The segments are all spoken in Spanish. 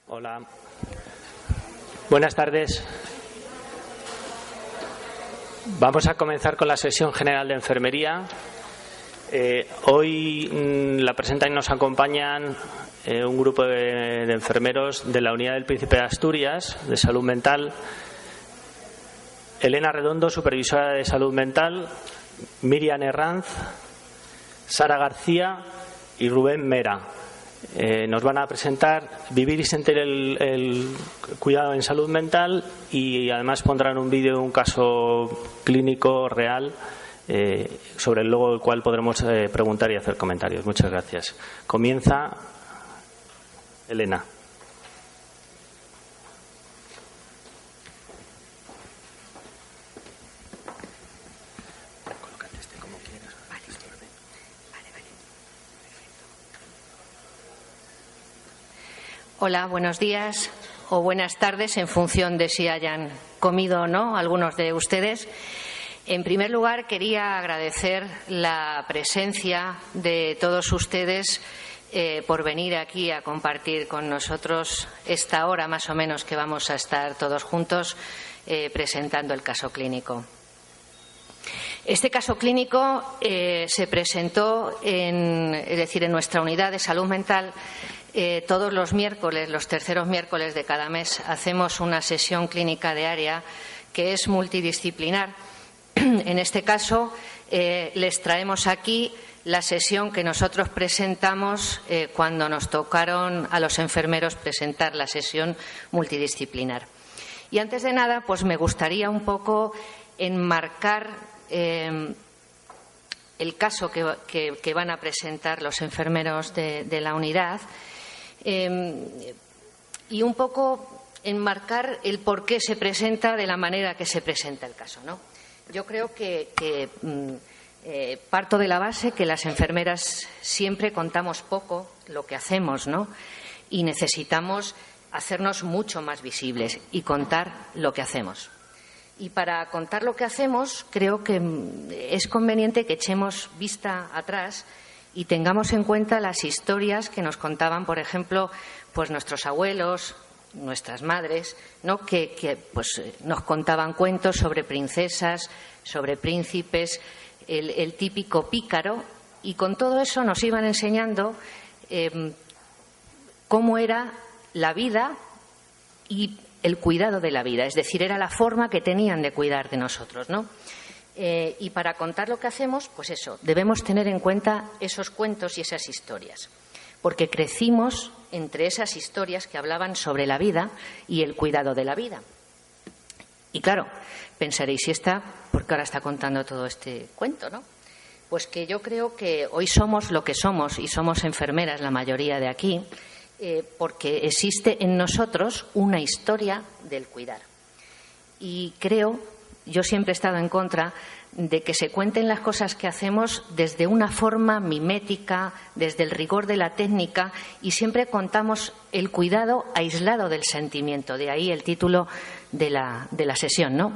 Hola. Buenas tardes. Vamos a comenzar con la sesión general de enfermería. Hoy la presentan y nos acompañan un grupo de enfermeros de la Unidad del Príncipe de Asturias de Salud Mental. Elena Redondo, supervisora de Salud Mental, Miriam Herranz, Sara García y Rubén Mera. Nos van a presentar vivir y sentir el cuidado en salud mental y además pondrán un vídeo de un caso clínico real sobre el luego el cual podremos preguntar y hacer comentarios. Muchas gracias. Comienza Elena. Hola, buenos días o buenas tardes en función de si hayan comido o no algunos de ustedes. En primer lugar, quería agradecer la presencia de todos ustedes por venir aquí a compartir con nosotros esta hora más o menos que vamos a estar todos juntos presentando el caso clínico. Este caso clínico se presentó en nuestra unidad de salud mental. Todos los miércoles, los terceros miércoles de cada mes, hacemos una sesión clínica de área que es multidisciplinar. En este caso, les traemos aquí la sesión que nosotros presentamos cuando nos tocaron a los enfermeros presentar la sesión multidisciplinar. Y antes de nada, pues me gustaría un poco enmarcar el caso que van a presentar los enfermeros de la unidad. Y un poco enmarcar el por qué se presenta de la manera que se presenta el caso, ¿no? Yo creo que parto de la base que las enfermeras siempre contamos poco lo que hacemos, ¿no? Y necesitamos hacernos mucho más visibles y contar lo que hacemos. Y para contar lo que hacemos, creo que es conveniente que echemos vista atrás y tengamos en cuenta las historias que nos contaban, por ejemplo, pues nuestros abuelos, nuestras madres, ¿no? que nos contaban cuentos sobre princesas, sobre príncipes, el típico pícaro, y con todo eso nos iban enseñando cómo era la vida y el cuidado de la vida, es decir, era la forma que tenían de cuidar de nosotros, ¿no? Y para contar lo que hacemos, pues eso, debemos tener en cuenta esos cuentos y esas historias, porque crecimos entre esas historias que hablaban sobre la vida y el cuidado de la vida. Y claro, pensaréis, ¿y esta por qué ahora está contando todo este cuento, no? Pues que yo creo que hoy somos lo que somos y somos enfermeras la mayoría de aquí, porque existe en nosotros una historia del cuidar. Y creo, yo siempre he estado en contra de que se cuenten las cosas que hacemos desde una forma mimética, desde el rigor de la técnica, y siempre contamos el cuidado aislado del sentimiento. De ahí el título de la sesión, ¿no?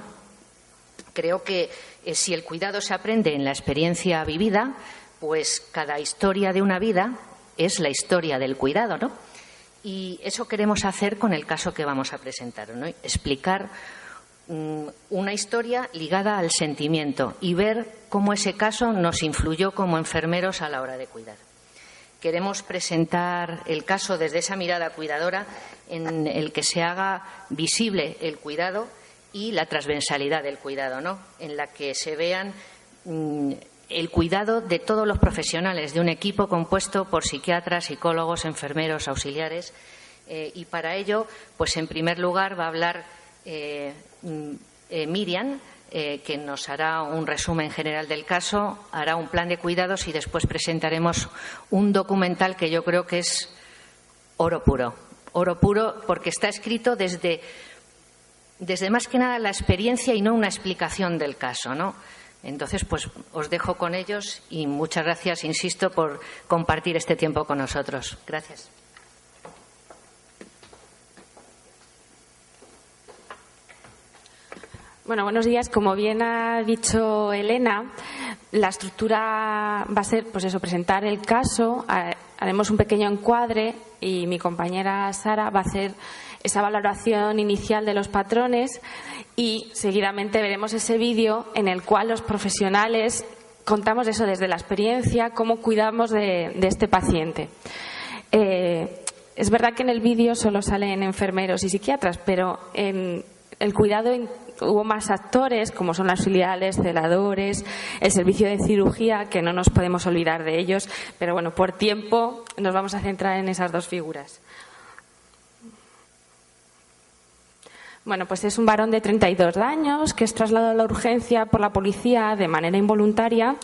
Creo que si el cuidado se aprende en la experiencia vivida, pues cada historia de una vida es la historia del cuidado, ¿no? Y eso queremos hacer con el caso que vamos a presentar, ¿no? Explicar una historia ligada al sentimiento y ver cómo ese caso nos influyó como enfermeros a la hora de cuidar. Queremos presentar el caso desde esa mirada cuidadora en el que se haga visible el cuidado y la transversalidad del cuidado, ¿no? En la que se vean el cuidado de todos los profesionales de un equipo compuesto por psiquiatras, psicólogos, enfermeros, auxiliares. Y para ello, pues en primer lugar va a hablar Miriam, que nos hará un resumen general del caso, hará un plan de cuidados y después presentaremos un documental que yo creo que es oro puro porque está escrito desde más que nada la experiencia y no una explicación del caso, ¿no? Entonces, pues os dejo con ellos y muchas gracias, insisto, por compartir este tiempo con nosotros. Gracias. Bueno, buenos días. Como bien ha dicho Elena, La estructura va a ser, pues eso, presentar el caso, haremos un pequeño encuadre y mi compañera Sara va a hacer esa valoración inicial de los patrones y seguidamente veremos ese vídeo en el cual los profesionales contamos eso desde la experiencia, cómo cuidamos de este paciente. Es verdad que en el vídeo solo salen enfermeros y psiquiatras, pero en el cuidado hubo más actores, como son las filiales, celadores, el servicio de cirugía, que no nos podemos olvidar de ellos, pero bueno, por tiempo nos vamos a centrar en esas dos figuras. Bueno, pues es un varón de 32 años que es trasladado a la urgencia por la policía de manera involuntaria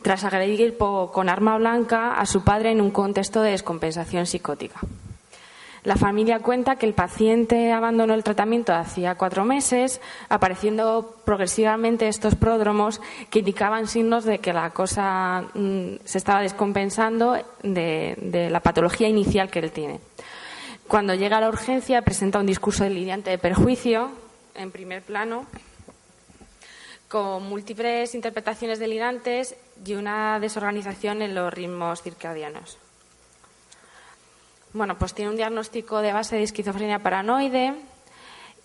tras agredir con arma blanca a su padre en un contexto de descompensación psicótica. La familia cuenta que el paciente abandonó el tratamiento hacía 4 meses, apareciendo progresivamente estos pródromos que indicaban signos de que la cosa se estaba descompensando de la patología inicial que él tiene. Cuando llega a la urgencia presenta un discurso delirante de perjuicio, en primer plano, con múltiples interpretaciones delirantes y una desorganización en los ritmos circadianos. Bueno, pues tiene un diagnóstico de base de esquizofrenia paranoide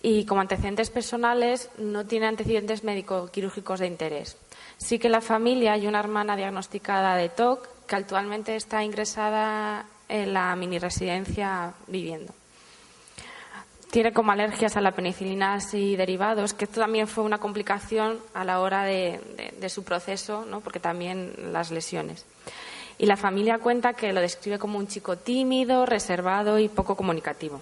y como antecedentes personales no tiene antecedentes médico-quirúrgicos de interés. Sí que la familia hay una hermana diagnosticada de TOC que actualmente está ingresada en la mini residencia viviendo. Tiene como alergias a la penicilina y derivados, que esto también fue una complicación a la hora de su proceso, ¿no? Porque también las lesiones. Y la familia cuenta que lo describe como un chico tímido, reservado y poco comunicativo.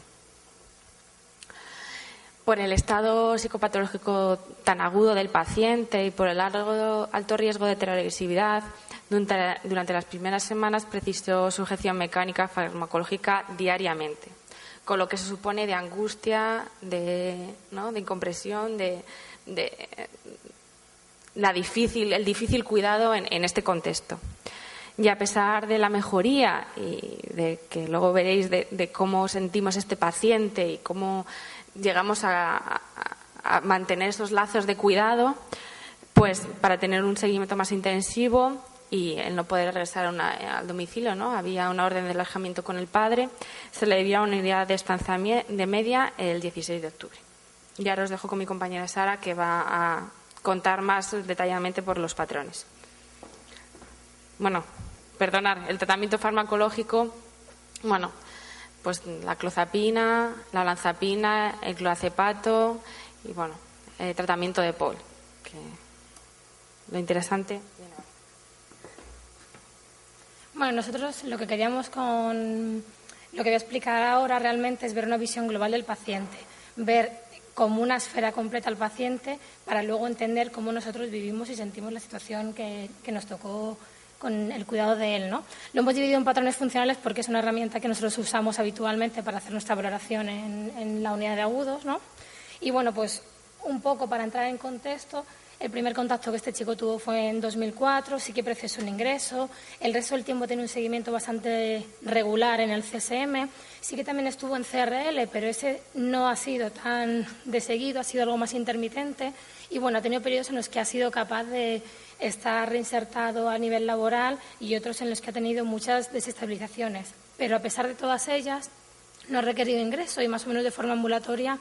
Por el estado psicopatológico tan agudo del paciente y por el alto riesgo de telegresividad, durante las primeras semanas precisó sujeción mecánica farmacológica diariamente, con lo que se supone de angustia, de incompresión, el difícil cuidado en este contexto. Y a pesar de la mejoría y de que luego veréis de cómo sentimos este paciente y cómo llegamos a mantener esos lazos de cuidado, pues para tener un seguimiento más intensivo y el no poder regresar al domicilio, ¿no? Había una orden de alejamiento con el padre, se le debía una unidad de estancia de media el 16 de octubre. Y ahora os dejo con mi compañera Sara, que va a contar más detalladamente por los patrones. Bueno, perdonar, el tratamiento farmacológico, bueno, pues la clozapina, la olanzapina, el clorazepato y bueno, el tratamiento de POL, que lo interesante. Bueno, nosotros lo que queríamos con lo que voy a explicar ahora realmente es ver una visión global del paciente, ver como una esfera completa al paciente para luego entender cómo nosotros vivimos y sentimos la situación que nos tocó con el cuidado de él, ¿no? Lo hemos dividido en patrones funcionales porque es una herramienta que nosotros usamos habitualmente para hacer nuestra valoración en la unidad de agudos, ¿no? Y bueno, pues un poco para entrar en contexto, el primer contacto que este chico tuvo fue en 2004, sí que procesó un ingreso, el resto del tiempo tiene un seguimiento bastante regular en el CSM, sí que también estuvo en CRL, pero ese no ha sido tan de seguido, ha sido algo más intermitente y bueno, ha tenido periodos en los que ha sido capaz de estar reinsertado a nivel laboral y otros en los que ha tenido muchas desestabilizaciones. Pero a pesar de todas ellas, no ha requerido ingreso y más o menos de forma ambulatoria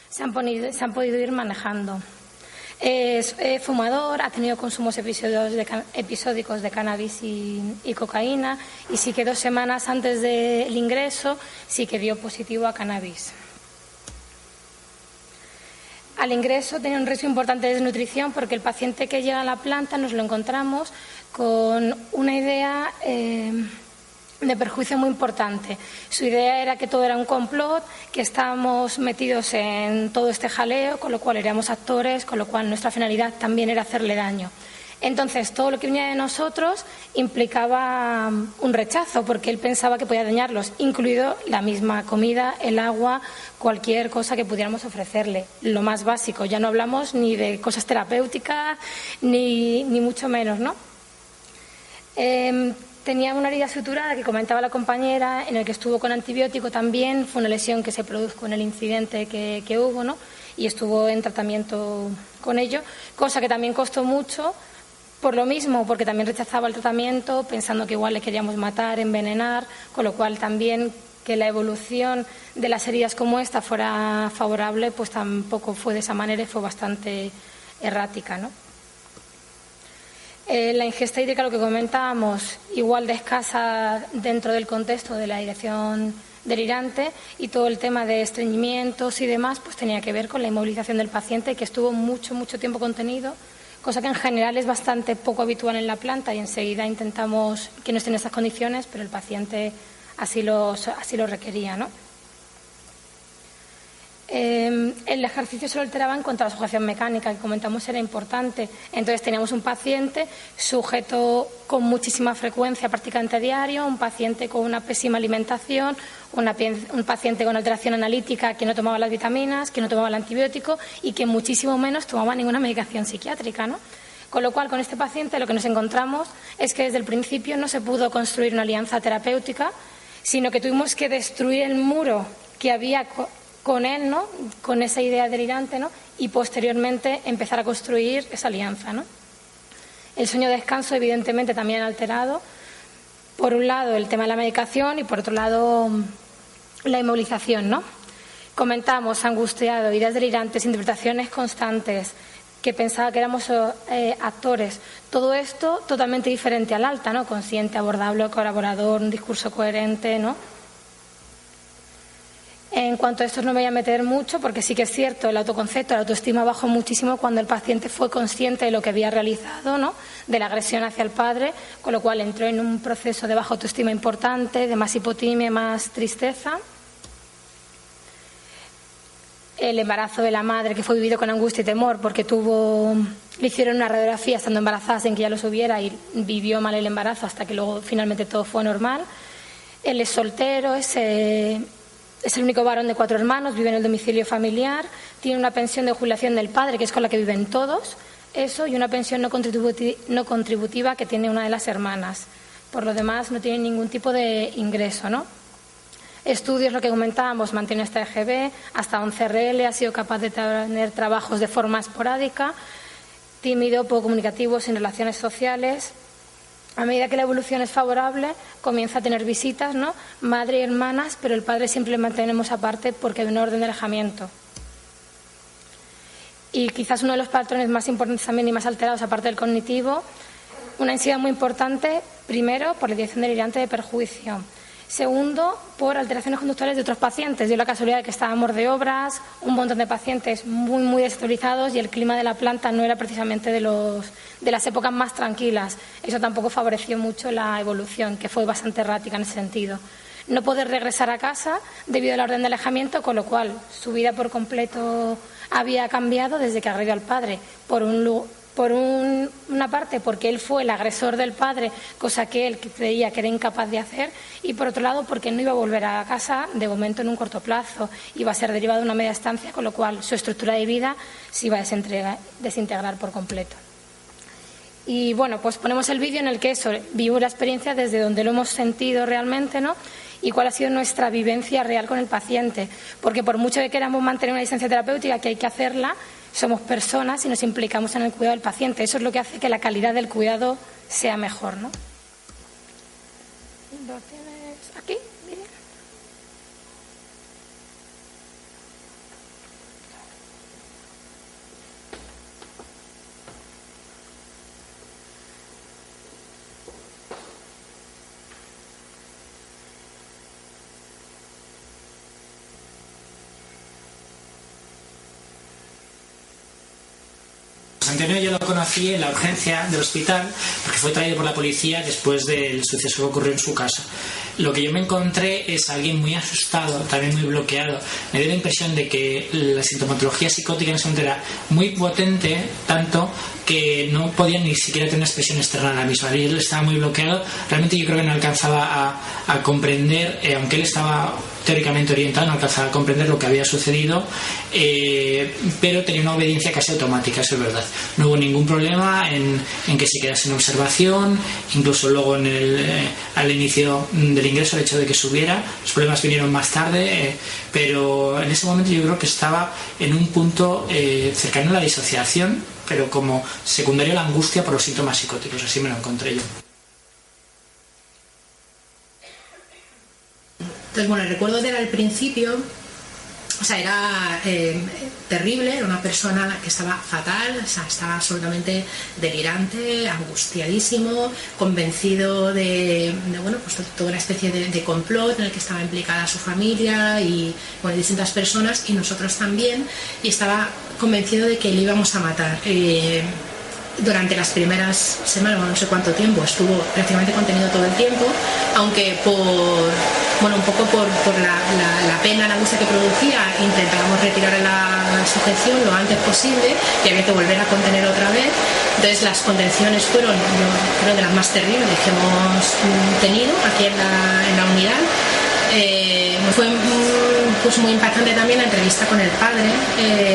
se han podido ir manejando. Es fumador, ha tenido consumos episódicos de cannabis y cocaína y sí que 2 semanas antes del ingreso sí que dio positivo a cannabis. Al ingreso tenía un riesgo importante de desnutrición porque el paciente que llega a la planta nos lo encontramos con una idea de perjuicio muy importante. Su idea era que todo era un complot, que estábamos metidos en todo este jaleo, con lo cual éramos actores, con lo cual nuestra finalidad también era hacerle daño. Entonces, todo lo que venía de nosotros implicaba un rechazo, porque él pensaba que podía dañarlos, incluido la misma comida, el agua, cualquier cosa que pudiéramos ofrecerle, lo más básico. Ya no hablamos ni de cosas terapéuticas, ni mucho menos, ¿no? Tenía una herida suturada que comentaba la compañera, en el que estuvo con antibiótico también, fue una lesión que se produjo en el incidente que hubo, ¿no? Y estuvo en tratamiento con ello, cosa que también costó mucho, por lo mismo, porque también rechazaba el tratamiento, pensando que igual le queríamos matar, envenenar, con lo cual también que la evolución de las heridas como esta fuera favorable, pues tampoco fue de esa manera y fue bastante errática, ¿no? La ingesta hídrica, lo que comentábamos, igual de escasa dentro del contexto de la ideación delirante, y todo el tema de estreñimientos y demás, pues tenía que ver con la inmovilización del paciente, que estuvo mucho tiempo contenido, cosa que en general es bastante poco habitual en la planta, y enseguida intentamos que no esté en esas condiciones, pero el paciente así lo requería, ¿no? El ejercicio se lo alteraba en cuanto a la sujeción mecánica, que comentamos era importante. Entonces teníamos un paciente sujeto con muchísima frecuencia, prácticamente a diario, un paciente con una pésima alimentación, un paciente con alteración analítica que no tomaba las vitaminas, que no tomaba el antibiótico y que muchísimo menos tomaba ninguna medicación psiquiátrica, ¿no? Con lo cual, con este paciente lo que nos encontramos es que desde el principio no se pudo construir una alianza terapéutica, sino que tuvimos que destruir el muro que había con él, ¿no? Con esa idea delirante, ¿no? Y posteriormente empezar a construir esa alianza, ¿no? El sueño-descanso, evidentemente, también alterado. Por un lado, el tema de la medicación y, por otro lado, la inmovilización, ¿no? Comentamos, angustiado, ideas delirantes, interpretaciones constantes, que pensaba que éramos actores. Todo esto totalmente diferente al alta, ¿no? Consciente, abordable, colaborador, un discurso coherente, ¿no? En cuanto a esto no me voy a meter mucho, porque sí que es cierto, el autoconcepto, la autoestima bajó muchísimo cuando el paciente fue consciente de lo que había realizado, ¿no? De la agresión hacia el padre, con lo cual entró en un proceso de baja autoestima importante, de más hipotimia, más tristeza. El embarazo de la madre, que fue vivido con angustia y temor, porque le hicieron una radiografía estando embarazada sin que ya lo supiera y vivió mal el embarazo hasta que luego finalmente todo fue normal. Él es soltero, es el único varón de 4 hermanos, vive en el domicilio familiar, tiene una pensión de jubilación del padre, que es con la que viven todos, eso, y una pensión no contributiva que tiene una de las hermanas. Por lo demás, no tiene ningún tipo de ingreso, ¿no? Estudios, lo que comentábamos, mantiene esta EGB, hasta 11 RL, ha sido capaz de tener trabajos de forma esporádica, tímido, poco comunicativo, sin relaciones sociales. A medida que la evolución es favorable, comienza a tener visitas, ¿no? Madre y hermanas, pero el padre siempre le mantenemos aparte porque hay una orden de alejamiento. Y quizás uno de los patrones más importantes también y más alterados, aparte del cognitivo, una ansiedad muy importante, primero, por la dirección delirante de perjuicio. Segundo, por alteraciones conductuales de otros pacientes. Dio la casualidad de que estábamos de obras, un montón de pacientes muy desestabilizados y el clima de la planta no era precisamente de las épocas más tranquilas. Eso tampoco favoreció mucho la evolución, que fue bastante errática en ese sentido. No poder regresar a casa debido a la orden de alejamiento, con lo cual su vida por completo había cambiado desde que agredió al padre. Por una parte porque él fue el agresor del padre, cosa que él creía que era incapaz de hacer, y por otro lado porque no iba a volver a casa de momento en un corto plazo, iba a ser derivado de una media estancia, con lo cual su estructura de vida se iba a desintegrar por completo. Y bueno, pues ponemos el vídeo en el que eso, vivo la experiencia desde donde lo hemos sentido realmente, ¿no? Y cuál ha sido nuestra vivencia real con el paciente, porque por mucho que queramos mantener una distancia terapéutica, que hay que hacerla, somos personas y nos implicamos en el cuidado del paciente. Eso es lo que hace que la calidad del cuidado sea mejor, ¿no? ¿Lo tienes aquí? Bien. Antonio yo lo conocí en la urgencia del hospital porque fue traído por la policía después del suceso que ocurrió en su casa. Lo que yo me encontré es alguien muy asustado, también muy bloqueado. Me dio la impresión de que la sintomatología psicótica en ese momento era muy potente, tanto que no podía ni siquiera tener una expresión externa a la misma. Y él estaba muy bloqueado. Realmente yo creo que no alcanzaba a comprender, aunque él estaba teóricamente orientado, no alcanzaba a comprender lo que había sucedido, pero tenía una obediencia casi automática, eso es verdad. No hubo ningún problema en que se quedase en observación, incluso luego al inicio del ingreso, el hecho de que subiera. Los problemas vinieron más tarde, pero en ese momento yo creo que estaba en un punto cercano a la disociación, pero como secundario a la angustia por los síntomas psicóticos, así me lo encontré yo. Entonces, bueno, el recuerdo de él al principio, o sea, era terrible, era una persona que estaba fatal, o sea, estaba absolutamente delirante, angustiadísimo, convencido de bueno, pues toda una especie de complot en el que estaba implicada su familia y, bueno, distintas personas, y nosotros también, y estaba convencido de que le íbamos a matar. Durante las primeras semanas, no sé cuánto tiempo, estuvo prácticamente contenido todo el tiempo, aunque un poco por la pena, la angustia que producía, intentábamos retirar la sujeción lo antes posible y había que volver a contener otra vez. Entonces las contenciones fueron, yo creo, de las más terribles que hemos tenido aquí en la unidad. Fue pues muy impactante también la entrevista con el padre.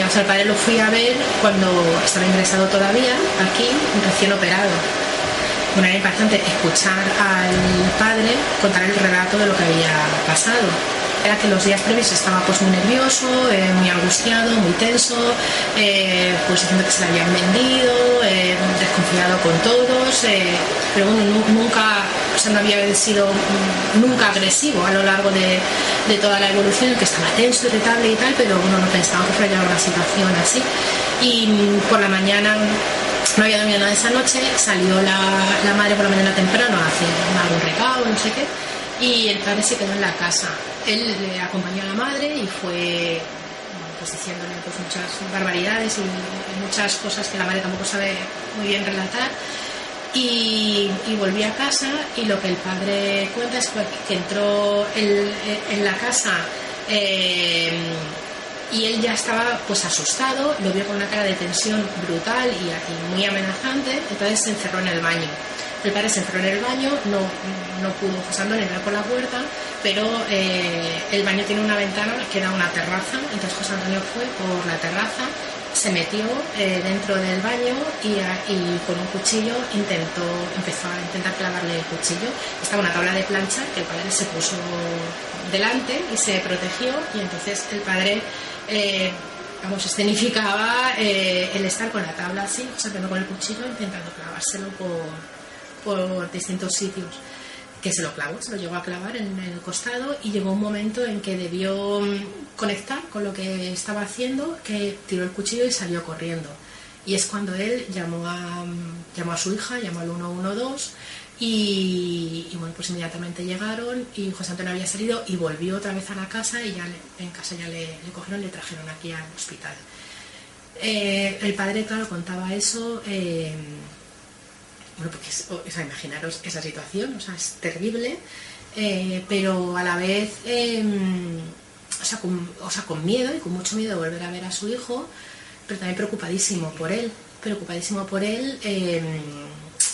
O sea, el padre lo fui a ver cuando estaba ingresado todavía aquí, recién operado. Bueno, era impactante escuchar al padre contar el relato de lo que había pasado. Era que los días previos estaba pues muy nervioso, muy angustiado, muy tenso, pues diciendo que se le habían vendido, desconfiado con todos, pero bueno, nunca, o sea, no había sido nunca agresivo a lo largo de toda la evolución, que estaba tenso, irritable y tal, pero bueno, no pensaba que fuera a llegar a una situación así. Y por la mañana, no había dormido nada esa noche, salió la madre por la mañana temprano a hacer algún recado, no sé qué, y el padre se quedó en la casa. Él le acompañó a la madre y fue pues diciéndole pues muchas barbaridades y muchas cosas que la madre tampoco sabe muy bien relatar. Y volví a casa, y lo que el padre cuenta es que entró en la casa y él ya estaba pues asustado, lo vio con una cara de tensión brutal y muy amenazante, entonces se encerró en el baño. El padre se encerró en el baño, no pudo José Antonio entrar por la puerta, pero el baño tiene una ventana que da a una terraza, entonces José Antonio fue por la terraza, se metió dentro del baño y con un cuchillo empezó a intentar clavarle el cuchillo. Estaba una tabla de plancha que el padre se puso delante y se protegió, y entonces el padre escenificaba el estar con la tabla así, José Antonio con el cuchillo intentando clavárselo por distintos sitios. Que se lo clavó, se lo llegó a clavar en el costado, y llegó un momento en que debió conectar con lo que estaba haciendo, que tiró el cuchillo y salió corriendo. Y es cuando él llamó a su hija, llamó al 112 y bueno, pues inmediatamente llegaron, y José Antonio había salido y volvió otra vez a la casa, y ya en casa ya le cogieron y le trajeron aquí al hospital. El padre, claro, contaba eso. Bueno, porque o sea, imaginaros esa situación, o sea, es terrible, pero a la vez, con miedo, y con mucho miedo de volver a ver a su hijo, pero también preocupadísimo por él,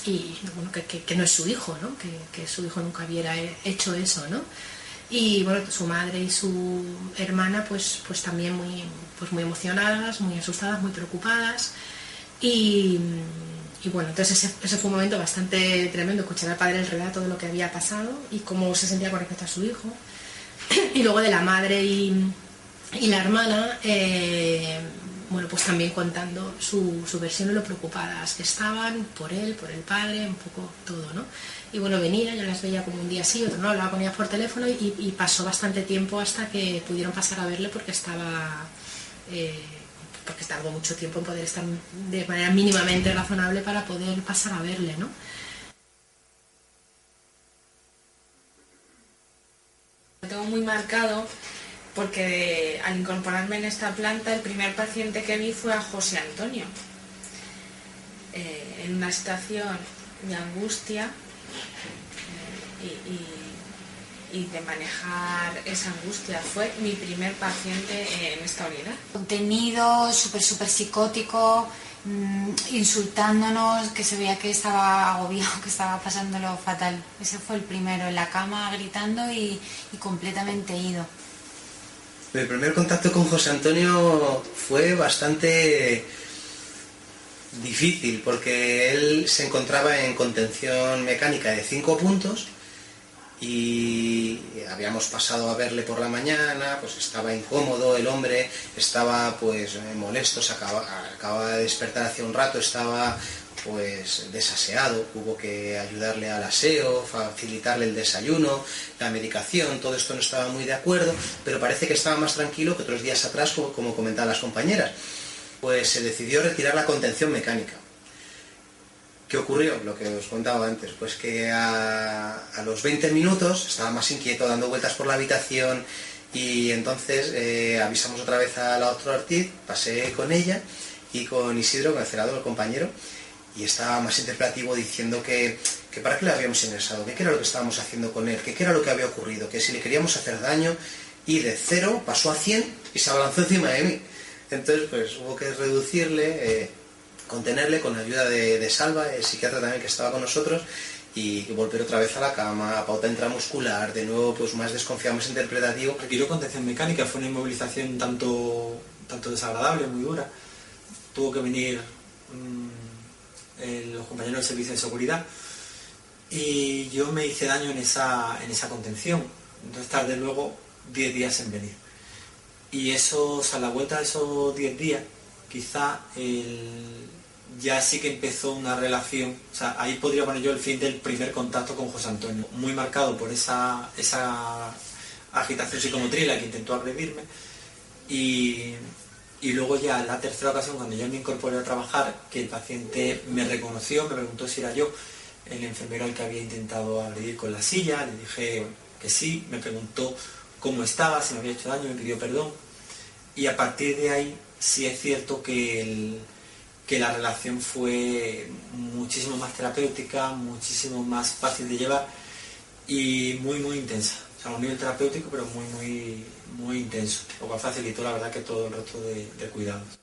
y bueno, que no es su hijo, ¿no? Que su hijo nunca hubiera hecho eso, ¿no? Y bueno, su madre y su hermana pues también muy emocionadas, muy asustadas, muy preocupadas. Y bueno, entonces ese fue un momento bastante tremendo, escuchar al padre el relato de lo que había pasado y cómo se sentía con respecto a su hijo. Y luego de la madre y la hermana, bueno, pues también contando su versión de lo preocupadas que estaban por él, por el padre, un poco todo, ¿no? Y bueno, venía, yo las veía como un día sí, otro no, hablaba con ellas por teléfono, y pasó bastante tiempo hasta que pudieron pasar a verle, porque tardó mucho tiempo en poder estar de manera mínimamente razonable para poder pasar a verle, ¿no? Lo tengo muy marcado porque al incorporarme en esta planta, el primer paciente que vi fue a José Antonio, en una situación de angustia y de manejar esa angustia. Fue mi primer paciente en esta unidad. Contenido súper psicótico, insultándonos, que se veía que estaba agobiado, que estaba pasándolo fatal. Ese fue el primero, en la cama gritando y completamente ido. Mi primer contacto con José Antonio fue bastante difícil, porque él se encontraba en contención mecánica de 5 puntos y habíamos pasado a verle por la mañana, pues estaba incómodo el hombre, estaba pues molesto, acaba de despertar hace un rato, estaba pues desaseado, hubo que ayudarle al aseo, facilitarle el desayuno, la medicación, todo esto no estaba muy de acuerdo, pero parece que estaba más tranquilo que otros días atrás, como comentaban las compañeras. Pues se decidió retirar la contención mecánica. ¿Qué ocurrió? Lo que os contaba antes, pues que a los 20 minutos estaba más inquieto, dando vueltas por la habitación, y entonces avisamos otra vez a la doctora Ortiz, pasé con ella y con Isidro, con el celador, el compañero, y estaba más interpretativo diciendo que para qué le habíamos ingresado, que qué era lo que estábamos haciendo con él, que qué era lo que había ocurrido, que si le queríamos hacer daño, y de 0 pasó a 100 y se abalanzó encima de mí. Entonces pues hubo que reducirle, contenerle con la ayuda de Salva, el psiquiatra también que estaba con nosotros, y volver otra vez a la cama, a pauta intramuscular, de nuevo pues más desconfiado, más interpretativo. Requirió contención mecánica, fue una inmovilización tanto desagradable, muy dura. Tuvo que venir los compañeros del servicio de seguridad y yo me hice daño en esa contención. Entonces tardé luego 10 días en venir. Y eso, o sea, a la vuelta de esos 10 días, quizá ya sí que empezó una relación, o sea, ahí podría poner yo el fin del primer contacto con José Antonio, muy marcado por esa agitación psicomotriz, la que intentó agredirme, y luego ya en la tercera ocasión, cuando yo me incorporé a trabajar, que el paciente me reconoció, me preguntó si era yo el enfermero al que había intentado agredir con la silla, le dije que sí, me preguntó cómo estaba, si me había hecho daño, me pidió perdón, y a partir de ahí sí es cierto que la relación fue muchísimo más terapéutica, muchísimo más fácil de llevar y muy intensa. O sea, a un nivel terapéutico, pero muy intenso, lo cual facilitó la verdad que todo el resto de cuidados.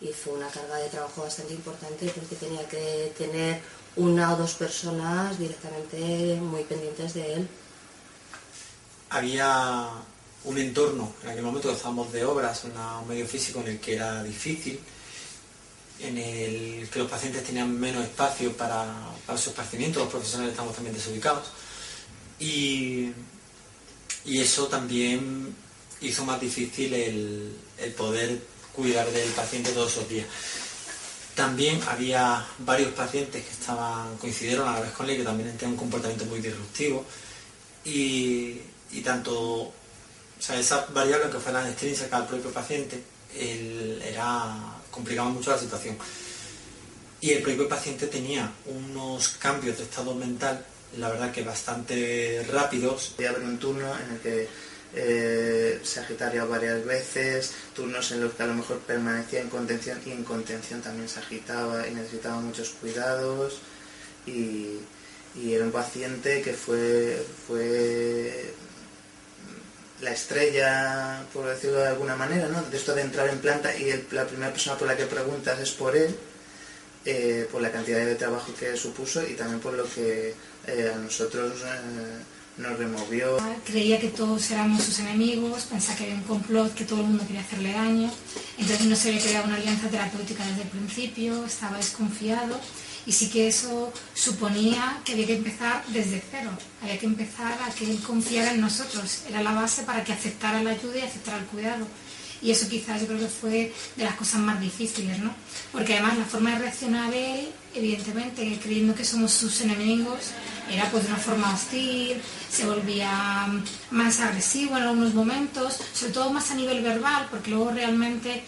Y fue una carga de trabajo bastante importante porque tenía que tener 1 o 2 personas directamente muy pendientes de él. Había un entorno, en aquel momento que estábamos de obras, un medio físico en el que era difícil, en el que los pacientes tenían menos espacio para su esparcimiento, los profesionales estamos también desubicados, y eso también hizo más difícil el poder cuidar del paciente todos esos días. También había varios pacientes que coincidieron a la vez con él, que también tenían un comportamiento muy disruptivo, y tanto, o sea, esa variable que fuera extrínseca al propio paciente, complicaba mucho la situación. Y el propio paciente tenía unos cambios de estado mental, la verdad que bastante rápidos. Podía haber un turno en el que se agitaría varias veces, turnos en los que a lo mejor permanecía en contención y en contención también se agitaba y necesitaba muchos cuidados, y era un paciente que fue la estrella, por decirlo de alguna manera, ¿no? De esto de entrar en planta, y la primera persona por la que preguntas es por él, por la cantidad de trabajo que supuso y también por lo que a nosotros nos removió. Creía que todos éramos sus enemigos, pensaba que había un complot, que todo el mundo quería hacerle daño, entonces no se había creado una alianza terapéutica desde el principio, estaba desconfiado. Y sí que eso suponía que había que empezar desde 0, había que empezar a que él confiara en nosotros, era la base para que aceptara la ayuda y aceptara el cuidado. Y eso quizás yo creo que fue de las cosas más difíciles, ¿no? Porque además la forma de reaccionar él, evidentemente, creyendo que somos sus enemigos, era pues de una forma hostil, se volvía más agresivo en algunos momentos, sobre todo más a nivel verbal, porque luego realmente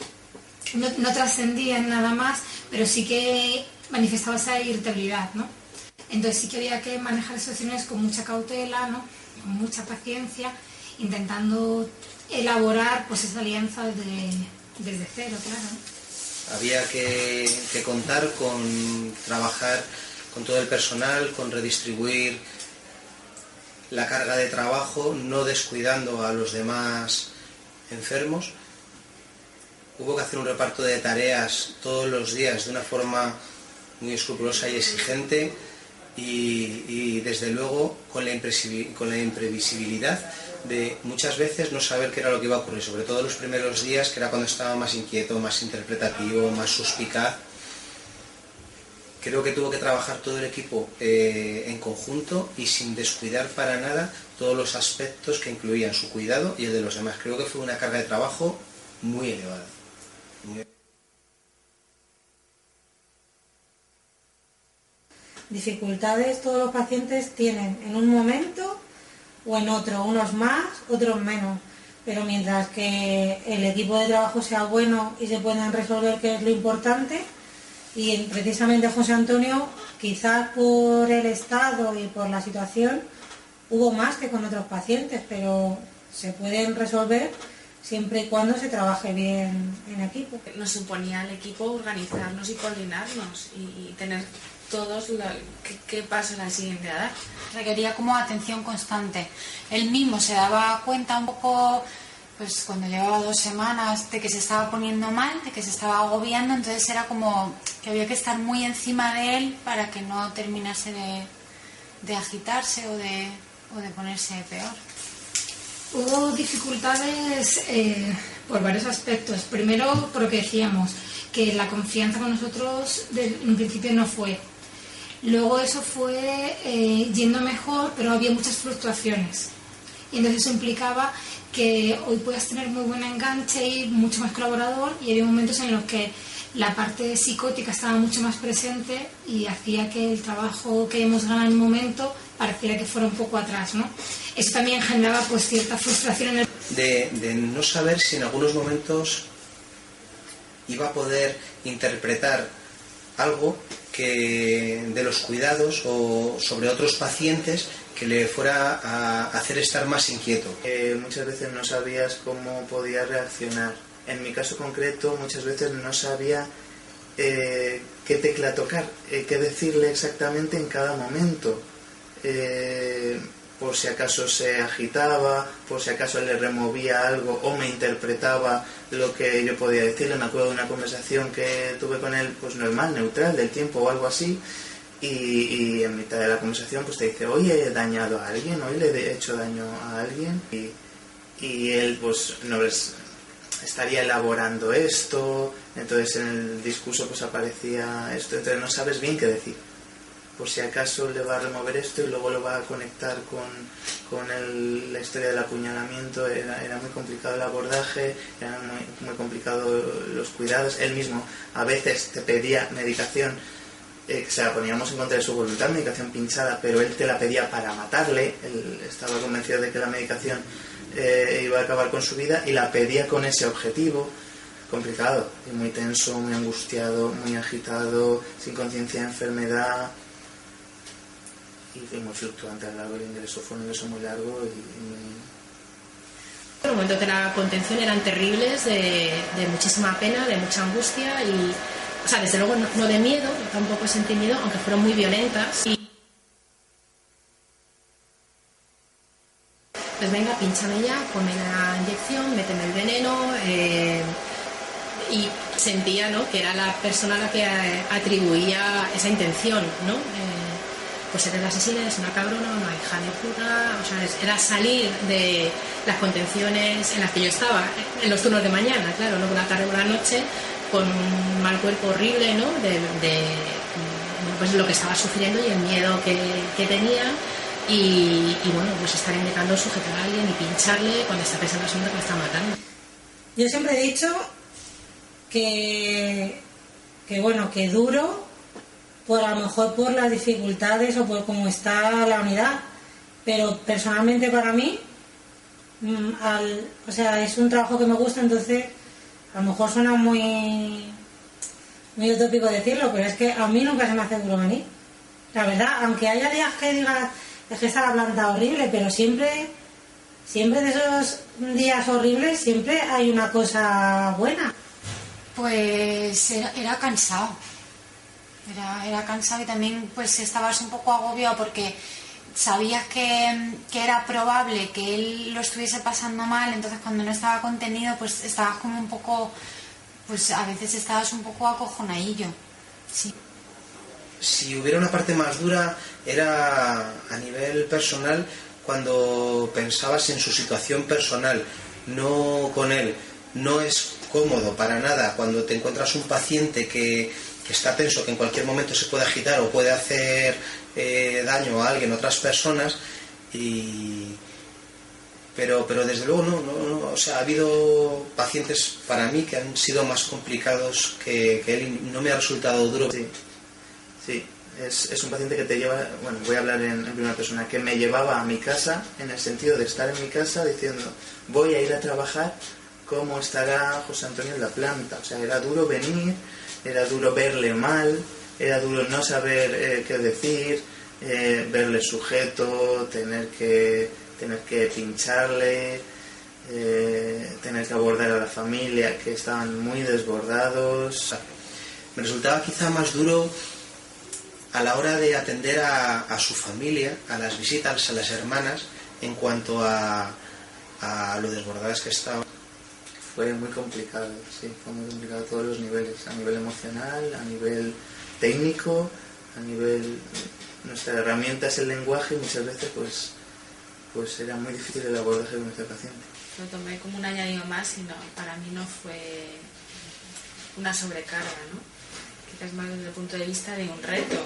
no trascendía en nada más, pero sí que manifestaba esa irritabilidad, ¿no? Entonces sí que había que manejar esas situaciones con mucha cautela, ¿no? Con mucha paciencia, intentando elaborar pues esa alianza desde 0, claro. Había que contar con trabajar con todo el personal, con redistribuir la carga de trabajo, no descuidando a los demás enfermos. Hubo que hacer un reparto de tareas todos los días de una forma muy escrupulosa y exigente, y desde luego con la imprevisibilidad de muchas veces no saber qué era lo que iba a ocurrir, sobre todo los primeros días, que era cuando estaba más inquieto, más interpretativo, más suspicaz. Creo que tuvo que trabajar todo el equipo en conjunto y sin descuidar para nada todos los aspectos que incluían su cuidado y el de los demás. Creo que fue una carga de trabajo muy elevada. Dificultades todos los pacientes tienen en un momento o en otro, unos más, otros menos. Pero mientras que el equipo de trabajo sea bueno y se puedan resolver, que es lo importante, y precisamente José Antonio, quizás por el estado y por la situación, hubo más que con otros pacientes, pero se pueden resolver siempre y cuando se trabaje bien en equipo. Nos suponía al equipo organizarnos y coordinarnos y tener todos qué paso en la siguiente edad. Requería como atención constante. Él mismo se daba cuenta un poco, pues cuando llevaba 2 semanas, de que se estaba poniendo mal, de que se estaba agobiando, entonces era como que había que estar muy encima de él para que no terminase de agitarse o de ponerse peor. Hubo dificultades por varios aspectos. Primero, porque decíamos que la confianza con nosotros en principio no fue. Luego eso fue yendo mejor, pero había muchas fluctuaciones. Y entonces eso implicaba que hoy puedas tener muy buen enganche y mucho más colaborador, y había momentos en los que la parte psicótica estaba mucho más presente y hacía que el trabajo que hemos ganado en el momento pareciera que fuera un poco atrás, ¿no? Eso también generaba pues cierta frustración en el... de no saber si en algunos momentos iba a poder interpretar algo que de los cuidados o sobre otros pacientes que le fuera a hacer estar más inquieto. Muchas veces no sabías cómo podía reaccionar. En mi caso concreto, muchas veces no sabía qué tecla tocar, qué decirle exactamente en cada momento. Por si acaso se agitaba, por si acaso le removía algo o me interpretaba lo que yo podía decirle. Me acuerdo de una conversación que tuve con él, pues normal, neutral, del tiempo o algo así, y en mitad de la conversación pues te dice: hoy he dañado a alguien, hoy le he hecho daño a alguien, y él pues no estaría elaborando esto, entonces en el discurso pues aparecía esto, entonces no sabes bien qué decir. Por si acaso le va a remover esto y luego lo va a conectar con la historia del apuñalamiento. Era muy complicado el abordaje, era muy complicado los cuidados. Él mismo a veces te pedía medicación, se la poníamos en contra de su voluntad, medicación pinchada, pero él te la pedía para matarle. Él estaba convencido de que la medicación iba a acabar con su vida y la pedía con ese objetivo. Complicado, y muy tenso, muy angustiado, muy agitado, sin conciencia de enfermedad. Y fue muy fluctuante a lo largo del ingreso, fue un ingreso muy largo Los momentos de la contención eran terribles, de muchísima pena, de mucha angustia y, o sea, desde luego no de miedo, tampoco sentí miedo, aunque fueron muy violentas. Pues venga, pínchame ya, ponme la inyección, méteme el veneno, y sentía, ¿no?, que era la persona a la que atribuía esa intención, ¿no? Pues eres la asesina, eres una cabrona, una hija de puta. O sea, era salir de las contenciones en las que yo estaba, en los turnos de mañana, claro, no por la tarde o por la noche, con un mal cuerpo horrible, ¿no?, de pues lo que estaba sufriendo y el miedo que tenía. Y bueno, pues estar intentando sujetar a alguien y pincharle cuando está pensando en que me está matando. Yo siempre he dicho que bueno, que duro, por a lo mejor por las dificultades o por cómo está la unidad, pero personalmente para mí o sea, es un trabajo que me gusta, entonces a lo mejor suena muy utópico decirlo, pero es que a mí nunca se me hace duro venir, la verdad, aunque haya días que digas es que está la planta horrible, pero siempre de esos días horribles siempre hay una cosa buena. Pues era cansado. Era cansado y también pues estabas un poco agobiado porque sabías que era probable que él lo estuviese pasando mal, entonces cuando no estaba contenido pues estabas como un poco, pues a veces estabas un poco acojonadillo. Sí. Si hubiera una parte más dura era a nivel personal, cuando pensabas en su situación personal, no con él. No es cómodo para nada cuando te encuentras un paciente que está tenso, que en cualquier momento se puede agitar o puede hacer daño a alguien, a otras personas, pero desde luego no, o sea, ha habido pacientes para mí que han sido más complicados que él y no me ha resultado duro. Sí, es un paciente que te lleva, bueno, voy a hablar en primera persona, que me llevaba a mi casa, en el sentido de estar en mi casa diciendo, voy a ir a trabajar, ¿cómo estará José Antonio en la planta? O sea, era duro venir, era duro verle mal, era duro no saber qué decir, verle sujeto, tener que pincharle, tener que abordar a la familia, que estaban muy desbordados. Me resultaba quizá más duro a la hora de atender a su familia, a las visitas, a las hermanas, en cuanto a lo desbordadas que estaban. Fue muy complicado, sí, fue muy complicado a todos los niveles, a nivel emocional, a nivel técnico, a nivel... Nuestra herramienta es el lenguaje y muchas veces pues era muy difícil el abordaje de nuestro paciente. Lo tomé como un añadido más y no, para mí no fue una sobrecarga, ¿no? Quizás más desde el punto de vista de un reto,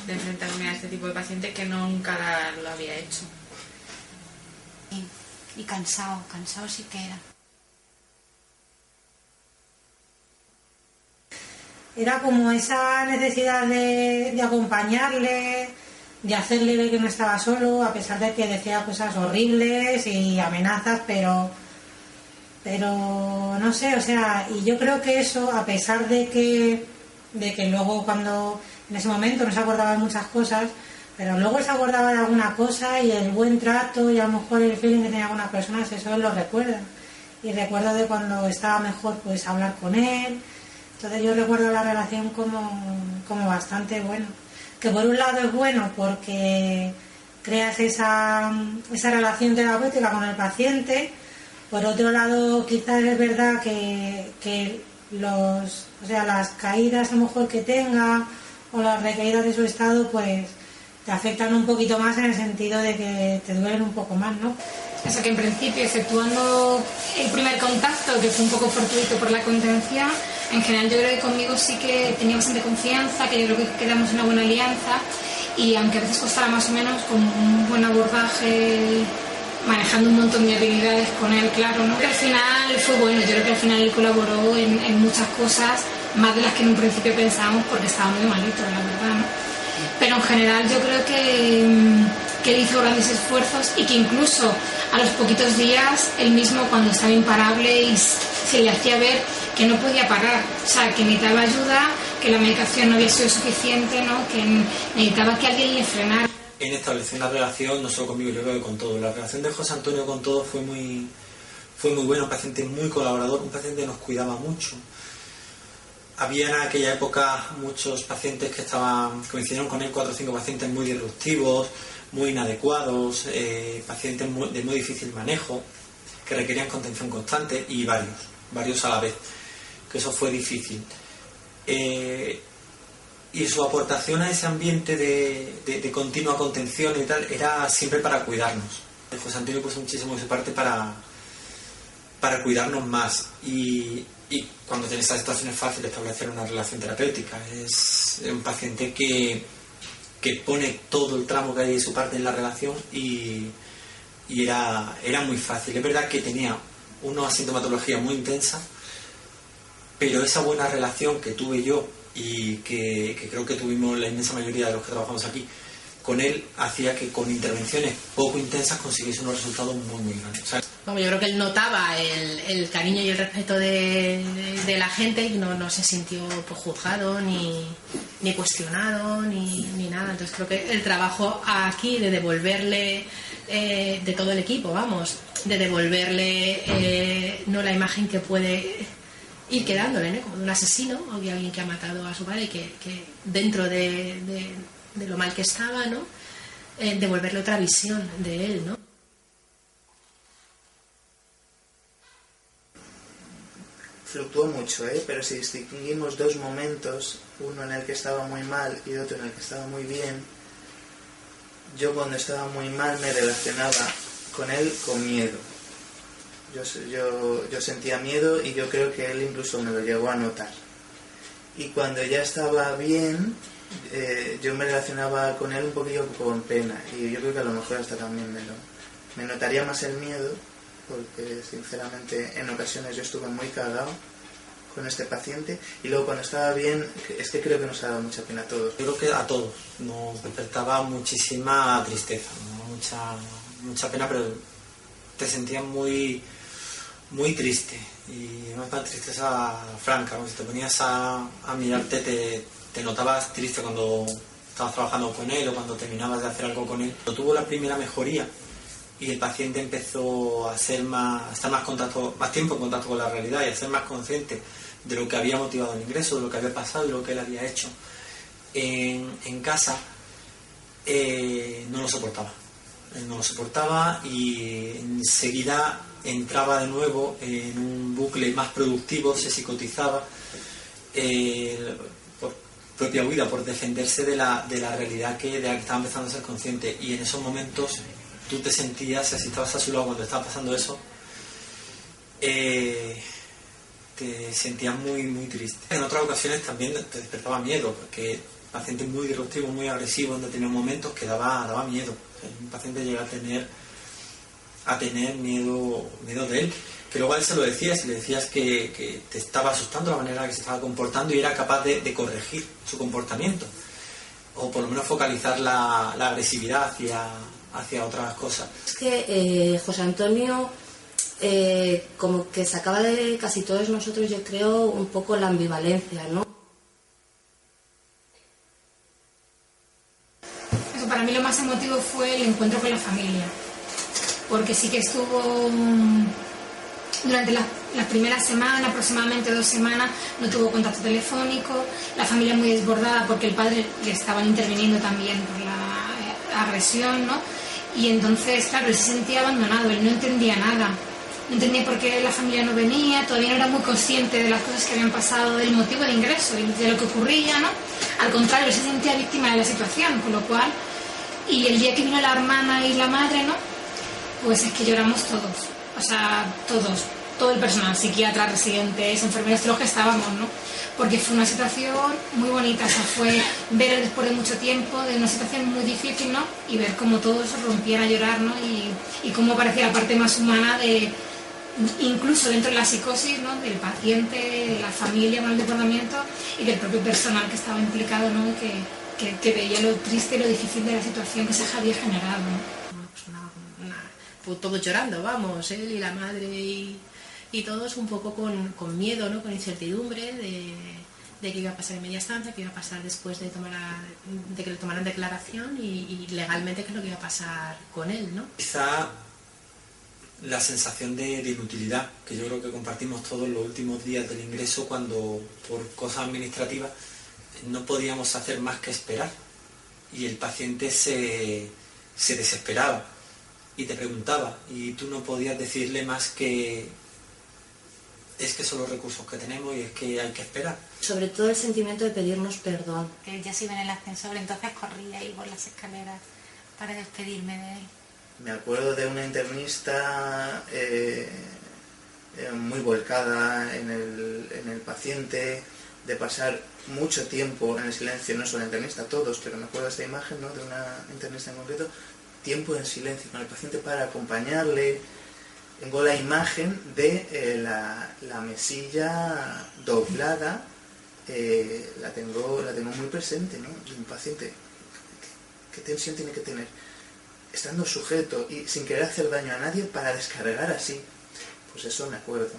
de enfrentarme a este tipo de paciente que nunca lo había hecho. Y cansado sí que era. Era como esa necesidad de acompañarle, de hacerle ver que no estaba solo, a pesar de que decía cosas horribles y amenazas, pero no sé, o sea, y yo creo que eso, a pesar de que luego cuando en ese momento no se acordaba de muchas cosas, pero luego se acordaba de alguna cosa y el buen trato y a lo mejor el feeling que tenía con algunas personas, eso él lo recuerda. Y recuerdo de cuando estaba mejor, pues hablar con él. Entonces yo recuerdo la relación como bastante bueno. Que por un lado es bueno porque creas esa relación terapéutica con el paciente. Por otro lado, quizás es verdad que las caídas a lo mejor que tenga o las recaídas de su estado, pues te afectan un poquito más en el sentido de que te duelen un poco más, ¿no? O sea que en principio, exceptuando el primer contacto, que fue un poco fortuito por la contención, en general yo creo que conmigo sí que tenía bastante confianza, que yo creo que quedamos una buena alianza, y aunque a veces costara más o menos, con un buen abordaje, manejando un montón de habilidades con él, claro, ¿no? Pero al final fue bueno, yo creo que al final él colaboró en muchas cosas, más de las que en un principio pensábamos, porque estaba muy malito, la verdad, ¿no? Pero en general yo creo que él hizo grandes esfuerzos y que incluso a los poquitos días él mismo, cuando estaba imparable, y se le hacía ver que no podía parar, o sea, que necesitaba ayuda, que la medicación no había sido suficiente, ¿no? Que necesitaba que alguien le frenara. En establecer una relación, no solo conmigo, yo creo que con todo. La relación de José Antonio con todo fue muy buena, un paciente muy colaborador, un paciente que nos cuidaba mucho. Había en aquella época muchos pacientes que coincidieron con él, 4 o 5 pacientes muy disruptivos, muy inadecuados, pacientes de muy difícil manejo, que requerían contención constante, y varios a la vez, que eso fue difícil. Y su aportación a ese ambiente de continua contención y tal era siempre para cuidarnos. José Antonio puso muchísimo de su parte para cuidarnos más, y cuando tienes estas situaciones es fácil establecer una relación terapéutica. Es un paciente que pone todo el tramo que hay de su parte en la relación, y era muy fácil. Es verdad que tenía una sintomatología muy intensa, pero esa buena relación que tuve yo, y que creo que tuvimos la inmensa mayoría de los que trabajamos aquí con él, hacía que con intervenciones poco intensas consiguiese unos resultados muy grandes. O sea, yo creo que él notaba el cariño y el respeto de la gente, y no se sintió pues, juzgado ni cuestionado ni nada. Entonces creo que el trabajo aquí de devolverle, de todo el equipo, de devolverle no la imagen que puede ir quedándole, ¿no? Como de un asesino o de alguien que ha matado a su padre, y que dentro de lo mal que estaba, ¿no? Devolverle otra visión de él, ¿no? Fluctuó mucho, pero si distinguimos 2 momentos, uno en el que estaba muy mal y otro en el que estaba muy bien, yo cuando estaba muy mal me relacionaba con él con miedo. Yo sentía miedo, y yo creo que él incluso me lo llegó a notar. y cuando ya estaba bien, yo me relacionaba con él un poquillo con pena, y yo creo que a lo mejor hasta también me notaría más el miedo, porque sinceramente en ocasiones yo estuve muy cagado con este paciente, y luego cuando estaba bien, es que creo que nos ha dado mucha pena a todos. Yo creo que a todos nos despertaba muchísima tristeza, ¿no? mucha pena, pero te sentías muy triste, y una tristeza franca, ¿no? Si te ponías a mirarte te notabas triste cuando estabas trabajando con él o cuando terminabas de hacer algo con él. Cuando tuvo la primera mejoría y el paciente empezó a estar más tiempo en contacto con la realidad y a ser más consciente de lo que había motivado el ingreso, de lo que había pasado y lo que él había hecho en casa, no lo soportaba. Él no lo soportaba y enseguida entraba de nuevo en un bucle más productivo, se psicotizaba por propia huida, por defenderse de la realidad de la que estaba empezando a ser consciente, y en esos momentos tú te sentías, si estabas a su lado cuando estaba pasando eso, te sentías muy triste. En otras ocasiones también te despertaba miedo, porque pacientes muy disruptivos, muy agresivos en determinados momentos que daba miedo. Un paciente llega a tener miedo de él, que luego a él se lo decías, y le decías que te estaba asustando la manera en la que se estaba comportando y era capaz de corregir su comportamiento, o por lo menos focalizar la agresividad hacia otras cosas. Es que José Antonio como que sacaba de casi todos nosotros, yo creo, un poco la ambivalencia, ¿no? Eso, para mí lo más emotivo fue el encuentro con la familia, porque sí que estuvo durante las primeras semanas, aproximadamente 2 semanas, no tuvo contacto telefónico, la familia muy desbordada porque el padre le estaban interviniendo también por la agresión, ¿no? Y entonces, claro, él se sentía abandonado, él no entendía nada, no entendía por qué la familia no venía, todavía no era muy consciente de las cosas que habían pasado, del motivo de ingreso y de lo que ocurría, ¿no? Al contrario, él se sentía víctima de la situación, con lo cual, y el día que vino la hermana y la madre, ¿no? Pues es que lloramos todos, o sea, todos, todo el personal, psiquiatras, residentes, enfermeros, todos los que estábamos, ¿no? Porque fue una situación muy bonita, o sea, fue ver después de mucho tiempo, de una situación muy difícil, ¿no? Y ver cómo todos rompían a llorar, ¿no? Y cómo aparecía la parte más humana incluso dentro de la psicosis, ¿no? Del paciente, de la familia con el desbordamiento y del propio personal que estaba implicado, ¿no? Que veía lo triste y lo difícil de la situación que se había generado, ¿no? Pues todos llorando, vamos, él y la madre y todos un poco con miedo, ¿no? Con incertidumbre de qué iba a pasar en media estancia, qué iba a pasar después de que le tomaran declaración y legalmente qué es lo que iba a pasar con él, ¿no? Quizá la sensación de inutilidad, que yo creo que compartimos todos los últimos días del ingreso, cuando por cosas administrativas no podíamos hacer más que esperar y el paciente se desesperaba y te preguntaba y tú no podías decirle más que es que son los recursos que tenemos y es que hay que esperar. Sobre todo el sentimiento de pedirnos perdón. Que ya se iba en el ascensor, entonces corría ahí por las escaleras para despedirme de él. Me acuerdo de una internista muy volcada en el paciente, de pasar mucho tiempo en el silencio, no solo la internista, todos, pero me acuerdo de esta imagen, ¿no? De una internista en concreto, tiempo en silencio con el paciente para acompañarle. Tengo la imagen de la mesilla doblada, la tengo muy presente, ¿no? De un paciente, ¿qué tensión tiene que tener? Estando sujeto y sin querer hacer daño a nadie para descargar así. Pues eso me acuerdo.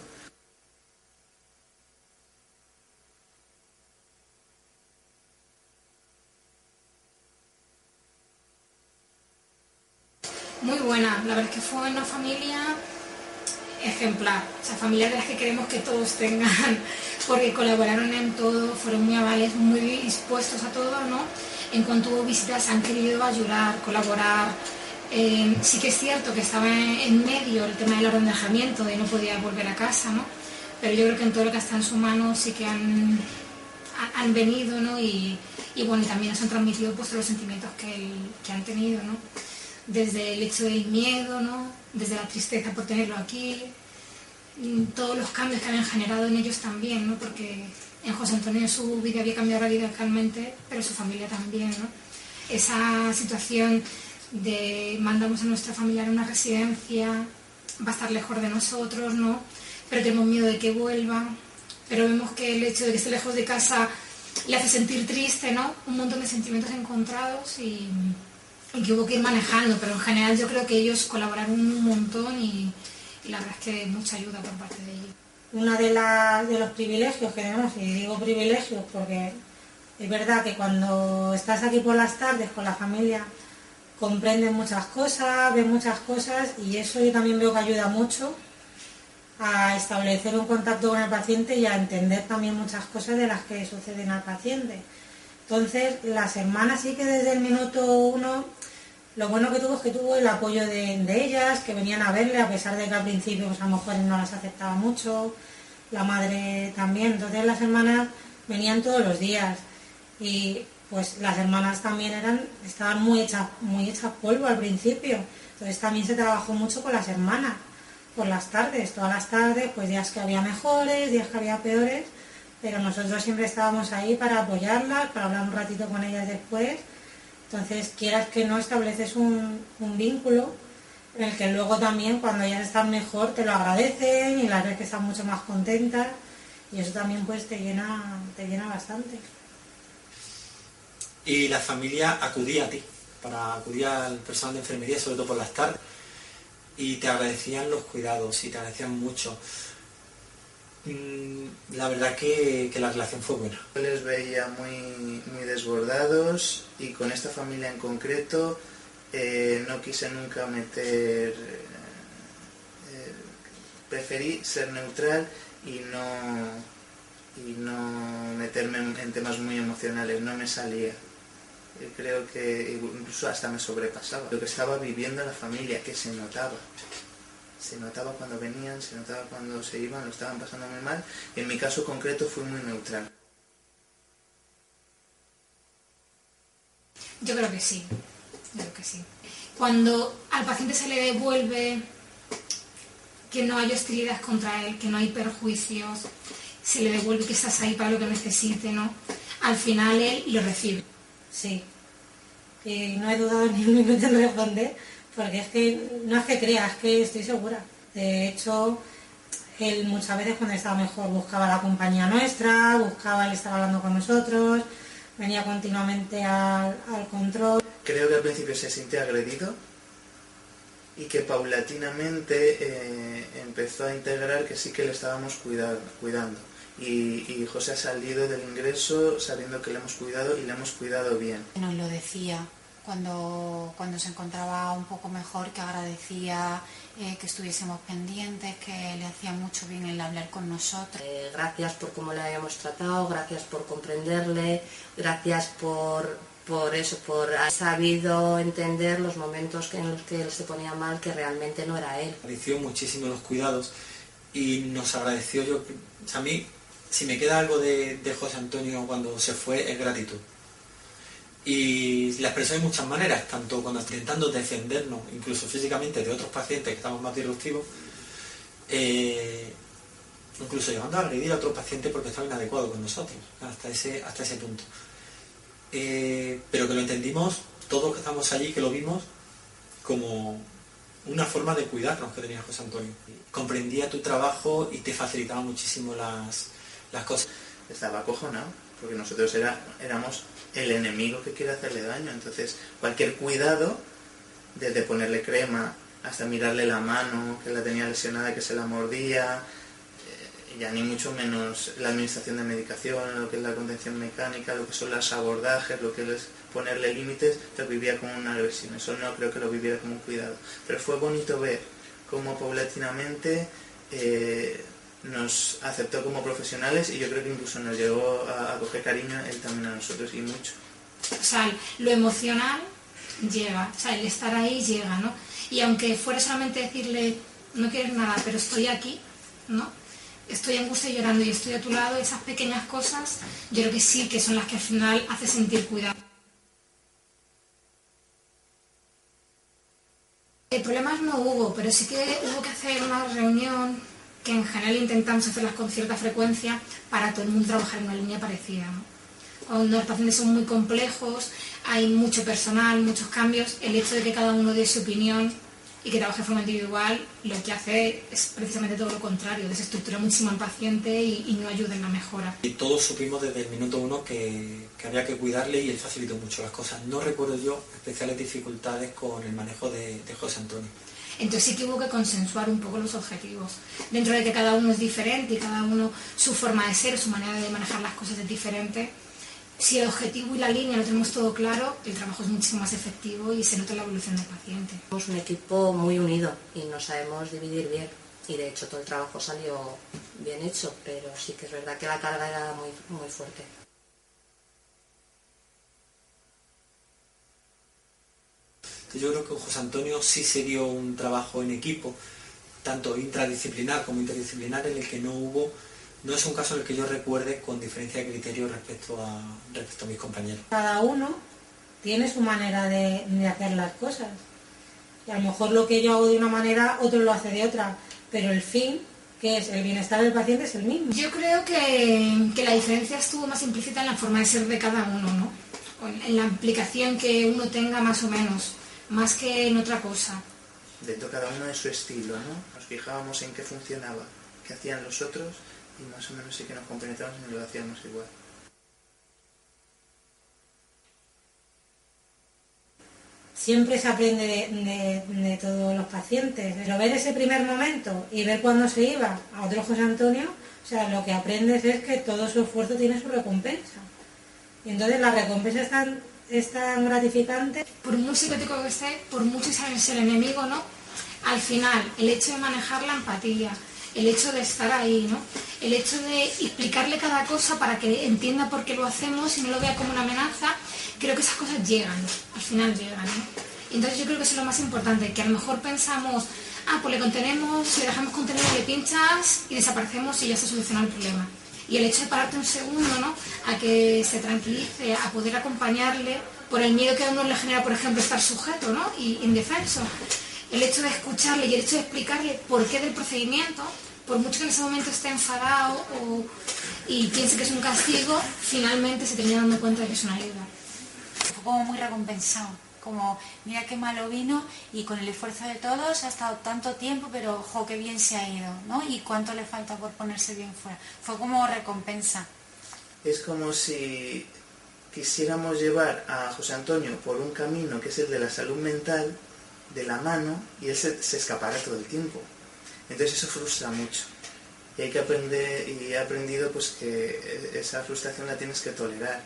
Muy buena, la verdad es que fue una familia ejemplar, o sea, familia de las que queremos que todos tengan, porque colaboraron en todo, fueron muy amables, muy dispuestos a todo, ¿no? En cuanto hubo visitas han querido ayudar, colaborar. Sí que es cierto que estaba en medio el tema del orden de alojamiento y no podía volver a casa, ¿no? Pero yo creo que en todo lo que está en su mano sí que han venido, ¿no? Y bueno, y también nos han transmitido pues los sentimientos que han tenido, ¿no? Desde el hecho del miedo, ¿no? Desde la tristeza por tenerlo aquí, todos los cambios que habían generado en ellos también, ¿no? Porque En José Antonio su vida había cambiado radicalmente, pero su familia también, ¿no? Esa situación de mandamos a nuestra familia a una residencia, va a estar lejos de nosotros, ¿no? Pero tenemos miedo de que vuelva, pero vemos que el hecho de que esté lejos de casa le hace sentir triste, ¿no? Un montón de sentimientos encontrados y que hubo que ir manejando, pero en general yo creo que ellos colaboraron un montón y la verdad es que mucha ayuda por parte de ellos. Uno de los privilegios que tenemos, y digo privilegios porque es verdad que cuando estás aquí por las tardes con la familia comprendes muchas cosas, ves muchas cosas y eso yo también veo que ayuda mucho a establecer un contacto con el paciente y a entender también muchas cosas de las que suceden al paciente. Entonces, las hermanas sí que desde el minuto 1, lo bueno que tuvo es que tuvo el apoyo de ellas, que venían a verle, a pesar de que al principio pues, a lo mejor no las aceptaba mucho, la madre también. Entonces, las hermanas venían todos los días y pues las hermanas también estaban muy hechas polvo al principio. Entonces, también se trabajó mucho con las hermanas, por las tardes, todas las tardes, pues días que había mejores, días que había peores, pero nosotros siempre estábamos ahí para apoyarlas, para hablar un ratito con ellas después. Entonces, quieras que no, estableces un vínculo en el que luego también, cuando ellas están mejor, te lo agradecen y las ves que están mucho más contentas y eso también pues te llena bastante. Y la familia acudía a ti, para acudir al personal de enfermería, sobre todo por las tardes, y te agradecían los cuidados y te agradecían mucho. La verdad que la relación fue buena. Yo les veía muy desbordados y con esta familia en concreto no quise nunca meter... preferí ser neutral y no meterme en temas muy emocionales, no me salía. Creo que incluso hasta me sobrepasaba. Lo que estaba viviendo la familia, que se notaba. Se notaba cuando venían, se notaba cuando se iban, lo estaban pasando muy mal. Y en mi caso concreto fue muy neutral. Yo creo que sí, Cuando al paciente se le devuelve que no hay hostilidad contra él, que no hay perjuicios, se le devuelve que estás ahí para lo que necesite, ¿no? Al final él lo recibe. Sí, y no he dudado ni un minuto en responder, porque es que no es que crea, es que estoy segura. De hecho, él muchas veces cuando estaba mejor buscaba la compañía nuestra, buscaba el estar hablando con nosotros, venía continuamente al control. Creo que al principio se sintió agredido y que paulatinamente empezó a integrar que sí que le estábamos cuidando. Y José ha salido del ingreso sabiendo que le hemos cuidado y le hemos cuidado bien. Nos lo decía cuando se encontraba un poco mejor, que agradecía que estuviésemos pendientes, que le hacía mucho bien el hablar con nosotros. Gracias por cómo le habíamos tratado, gracias por comprenderle, gracias por haber sabido entender los momentos en los que él se ponía mal, que realmente no era él. Agradeció muchísimo los cuidados y nos agradeció. A mí, si me queda algo de José Antonio cuando se fue, es gratitud. Y la expresó de muchas maneras, tanto cuando intentando defendernos, incluso físicamente, de otros pacientes que estaban más disruptivos, incluso llegando a agredir a otro paciente porque estaba inadecuado con nosotros, hasta ese punto. Pero que lo entendimos, todos que estamos allí, que lo vimos como una forma de cuidarnos que tenía José Antonio. Comprendía tu trabajo y te facilitaba muchísimo las cosas. Estaba acojonado, porque nosotros éramos el enemigo que quiere hacerle daño. Entonces, cualquier cuidado, desde ponerle crema hasta mirarle la mano, que la tenía lesionada, que se la mordía, ya ni mucho menos la administración de medicación, lo que es la contención mecánica, lo que son los abordajes, lo que es ponerle límites, lo vivía como una agresión. Eso no creo que lo viviera como un cuidado. Pero fue bonito ver cómo paulatinamente nos aceptó como profesionales y yo creo que incluso nos llegó a coger cariño él también a nosotros, y mucho. O sea, lo emocional llega, o sea, el estar ahí llega, ¿no? Y aunque fuera solamente decirle, no quieres nada, pero estoy aquí, ¿no? Estoy en angustia llorando y estoy a tu lado, esas pequeñas cosas, yo creo que sí, que son las que al final hace sentir cuidado. Problemas no hubo, pero sí que hubo que hacer una reunión que en general intentamos hacerlas con cierta frecuencia para todo el mundo trabajar en una línea parecida, ¿no? Cuando los pacientes son muy complejos, hay mucho personal, muchos cambios, el hecho de que cada uno dé su opinión y que trabaje de forma individual, lo que hace es precisamente todo lo contrario, desestructura muchísimo al paciente y no ayuda en la mejora. Y todos supimos desde el minuto 1 que había que cuidarle y él facilitó mucho las cosas. No recuerdo yo especiales dificultades con el manejo de José Antonio. Entonces sí que hubo que consensuar un poco los objetivos. Dentro de que cada uno es diferente y cada uno su forma de ser, su manera de manejar las cosas es diferente, si el objetivo y la línea lo tenemos todo claro, el trabajo es muchísimo más efectivo y se nota la evolución del paciente. Somos un equipo muy unido y nos sabemos dividir bien. Y de hecho todo el trabajo salió bien hecho, pero sí que es verdad que la carga era muy fuerte. Yo creo que José Antonio sí se dio un trabajo en equipo, tanto intradisciplinar como interdisciplinar, en el que no es un caso en el que yo recuerde con diferencia de criterio respecto a mis compañeros. Cada uno tiene su manera de hacer las cosas. Y a lo mejor lo que yo hago de una manera, otro lo hace de otra, pero el fin, que es el bienestar del paciente, es el mismo. Yo creo que la diferencia estuvo más implícita en la forma de ser de cada uno, ¿no? En la implicación que uno tenga más o menos, más que en otra cosa. Dentro de cada uno de su estilo, ¿no? Nos fijábamos en qué funcionaba, qué hacían los otros y más o menos sí que nos compenetrábamos y lo hacíamos igual. Siempre se aprende de todos los pacientes, pero ver ese primer momento y ver cuando se iba a otro José Antonio, o sea, lo que aprendes es que todo su esfuerzo tiene su recompensa. Y entonces la recompensa es tan gratificante. Por muy psicótico que esté, por mucho que sea el enemigo, ¿no? Al final, el hecho de manejar la empatía, el hecho de estar ahí, ¿no? El hecho de explicarle cada cosa para que entienda por qué lo hacemos y no lo vea como una amenaza, creo que esas cosas llegan, al final llegan, ¿no? Y entonces yo creo que eso es lo más importante, que a lo mejor pensamos, pues le contenemos, le dejamos contener, le pinchas y desaparecemos y ya se soluciona el problema. Y el hecho de pararte un segundo, ¿no? A que se tranquilice, a poder acompañarle por el miedo que a uno le genera, por ejemplo, estar sujeto, ¿no? Y indefenso. El hecho de escucharle y el hecho de explicarle por qué del procedimiento, por mucho que en ese momento esté enfadado y piense que es un castigo, finalmente se termina dando cuenta de que es una ayuda. Fue como muy recompensado, como mira qué malo vino y con el esfuerzo de todos ha estado tanto tiempo, pero ojo, qué bien se ha ido, ¿no? Y cuánto le falta por ponerse bien fuera. Fue como recompensa. Es como si quisiéramos llevar a José Antonio por un camino que es el de la salud mental, de la mano, y él se escapará todo el tiempo. Entonces eso frustra mucho. Y hay que aprender, y he aprendido pues que esa frustración la tienes que tolerar.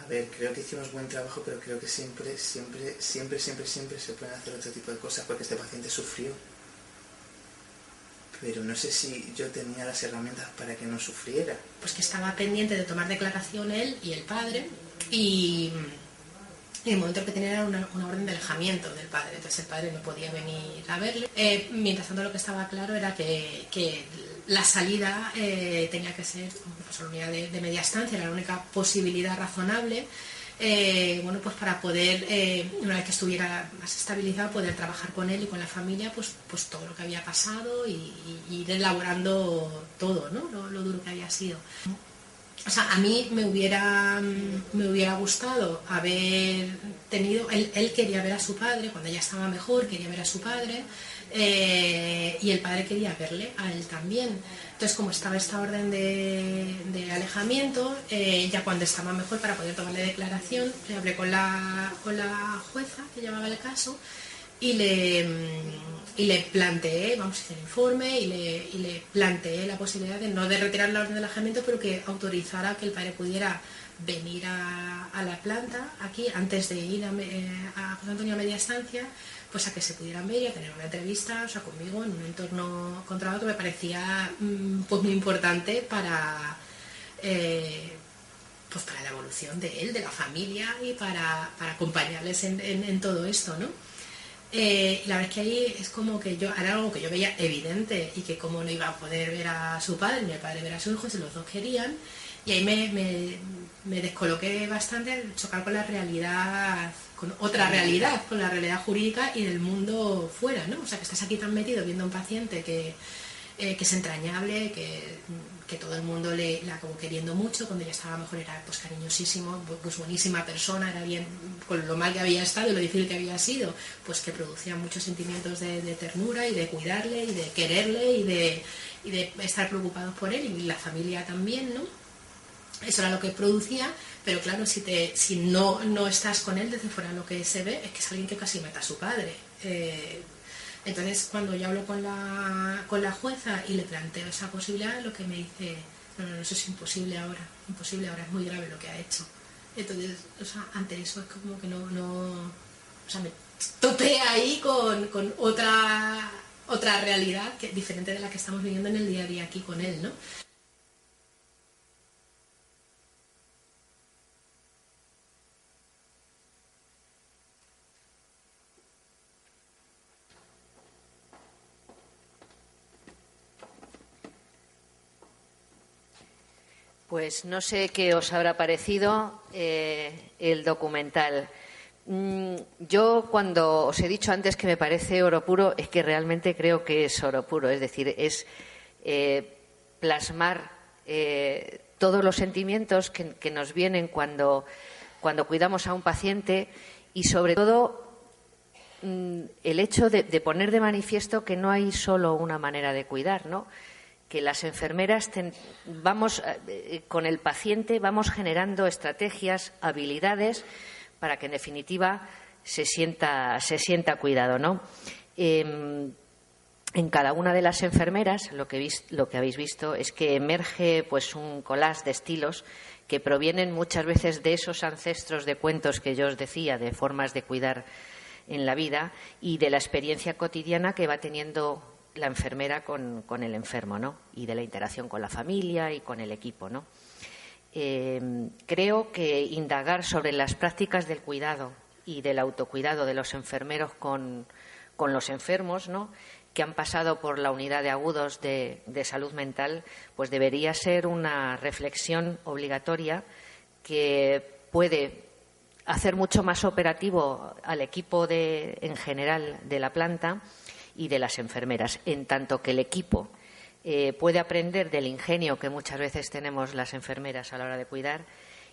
A ver, creo que hicimos buen trabajo, pero creo que siempre se pueden hacer otro tipo de cosas, porque este paciente sufrió. Pero no sé si yo tenía las herramientas para que no sufriera. Pues que estaba pendiente de tomar declaración él y el padre, y el momento que tenía era una orden de alejamiento del padre, entonces el padre no podía venir a verle. Mientras tanto lo que estaba claro era que la salida tenía que ser pues, una unidad de media estancia, era la única posibilidad razonable. Pues para poder, una vez que estuviera más estabilizado, poder trabajar con él y con la familia, pues todo lo que había pasado y ir elaborando todo, ¿no? Lo duro que había sido. O sea, a mí me hubiera gustado haber tenido, él quería ver a su padre, cuando ya estaba mejor, quería ver a su padre, y el padre quería verle a él también. Entonces, como estaba esta orden de alejamiento, ya cuando estaba mejor para poder tomarle declaración, le hablé con la jueza que llevaba el caso y le planteé, vamos a hacer el informe, y le planteé la posibilidad de retirar la orden de alejamiento, pero que autorizara que el padre pudiera venir a la planta aquí antes de ir a José Antonio a media estancia, pues a que se pudieran ver y a tener una entrevista, o sea, conmigo en un entorno controlado, que me parecía pues muy importante para la evolución de él, de la familia, y para acompañarles en todo esto, ¿no? La verdad es que ahí es como que era algo que yo veía evidente y que como no iba a poder ver a su padre ni el padre ver a su hijo si los dos querían, y ahí me descoloqué bastante al chocar con la realidad, con otra realidad, con la realidad jurídica y del mundo fuera, ¿no? O sea, que estás aquí tan metido viendo a un paciente que es entrañable, que todo el mundo la acabó queriendo mucho. Cuando ella estaba mejor era pues cariñosísimo, pues buenísima persona, era bien, con lo mal que había estado y lo difícil que había sido, pues que producía muchos sentimientos de ternura y de cuidarle y de quererle y de estar preocupados por él, y la familia también, ¿no? Eso era lo que producía, pero claro, si no estás con él desde fuera, lo que se ve es que es alguien que casi mata a su padre. Entonces, cuando yo hablo con la jueza y le planteo esa posibilidad, lo que me dice, no, eso es imposible ahora, es muy grave lo que ha hecho. Entonces, o sea, ante eso es como que no, o sea, me topé ahí con otra realidad diferente de la que estamos viviendo en el día a día aquí con él, ¿no? Pues no sé qué os habrá parecido el documental. Yo, cuando os he dicho antes que me parece oro puro, es que realmente creo que es oro puro. Es decir, es plasmar todos los sentimientos que nos vienen cuando cuidamos a un paciente, y sobre todo el hecho de poner de manifiesto que no hay solo una manera de cuidar, ¿no? Que las enfermeras vamos con el paciente, vamos generando estrategias, habilidades para que en definitiva se sienta cuidado, ¿no? En cada una de las enfermeras lo que habéis visto es que emerge pues un collage de estilos que provienen muchas veces de esos ancestros de cuentos que yo os decía, de formas de cuidar en la vida, y de la experiencia cotidiana que va teniendo la enfermera con el enfermo, ¿no? Y de la interacción con la familia y con el equipo, ¿no? Creo que indagar sobre las prácticas del cuidado y del autocuidado de los enfermeros con los enfermos, ¿no?, que han pasado por la unidad de agudos de salud mental, pues debería ser una reflexión obligatoria que puede hacer mucho más operativo al equipo en general de la planta y de las enfermeras, en tanto que el equipo puede aprender del ingenio que muchas veces tenemos las enfermeras a la hora de cuidar,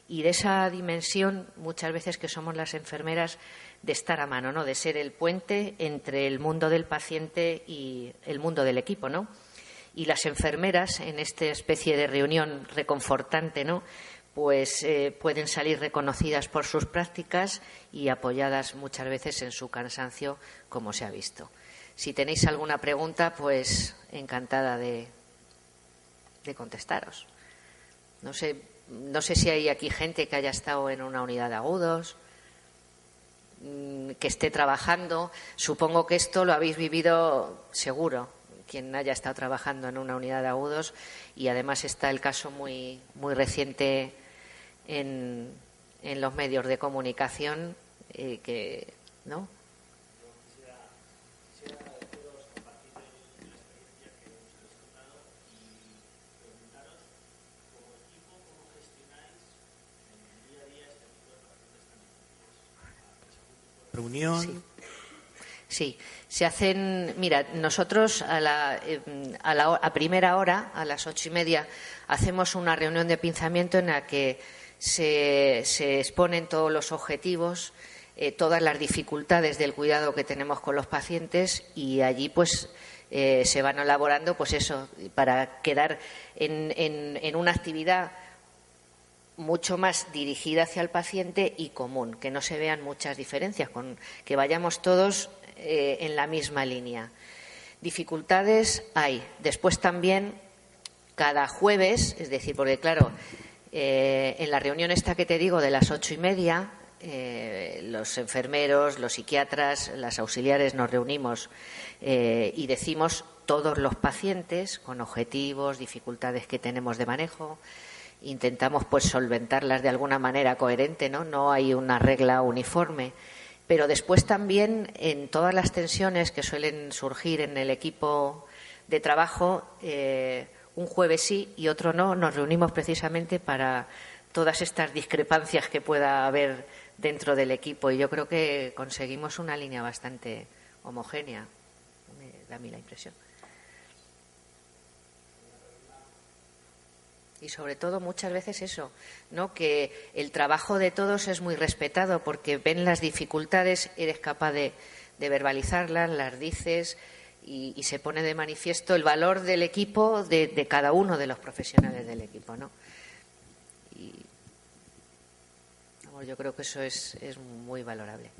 y de esa dimensión muchas veces que somos las enfermeras de estar a mano, ¿no?, de ser el puente entre el mundo del paciente y el mundo del equipo, ¿no? Y las enfermeras, en esta especie de reunión reconfortante, ¿no?, pues pueden salir reconocidas por sus prácticas y apoyadas muchas veces en su cansancio, como se ha visto. Si tenéis alguna pregunta, pues encantada de contestaros. No sé si hay aquí gente que haya estado en una unidad de agudos, que esté trabajando. Supongo que esto lo habéis vivido seguro, quien haya estado trabajando en una unidad de agudos, y además está el caso muy, muy reciente en los medios de comunicación, ¿no? Reunión. Sí, se hacen. Mira, nosotros a primera hora, a las 8:30, hacemos una reunión de pinzamiento en la que se exponen todos los objetivos, todas las dificultades del cuidado que tenemos con los pacientes, y allí pues se van elaborando, pues eso, para quedar en una actividad mucho más dirigida hacia el paciente y común, que no se vean muchas diferencias, que vayamos todos en la misma línea. Dificultades hay. Después también, cada jueves, es decir, porque claro, en la reunión esta que te digo de las 8:30, los enfermeros, los psiquiatras, las auxiliares nos reunimos y decimos todos los pacientes con objetivos, dificultades que tenemos de manejo. Intentamos pues solventarlas de alguna manera coherente, ¿no? No hay una regla uniforme. Pero después también, en todas las tensiones que suelen surgir en el equipo de trabajo, un jueves sí y otro no, nos reunimos precisamente para todas estas discrepancias que pueda haber dentro del equipo. Y yo creo que conseguimos una línea bastante homogénea, me da a mí la impresión. Y sobre todo muchas veces eso, ¿no? Que el trabajo de todos es muy respetado porque ven las dificultades, eres capaz de verbalizarlas, las dices y se pone de manifiesto el valor del equipo de cada uno de los profesionales del equipo, ¿no? Y vamos, yo creo que eso es muy valorable.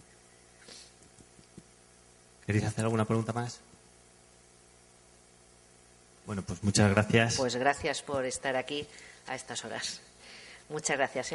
¿Queréis hacer alguna pregunta más? Bueno, pues muchas gracias. Pues gracias por estar aquí a estas horas. Muchas gracias,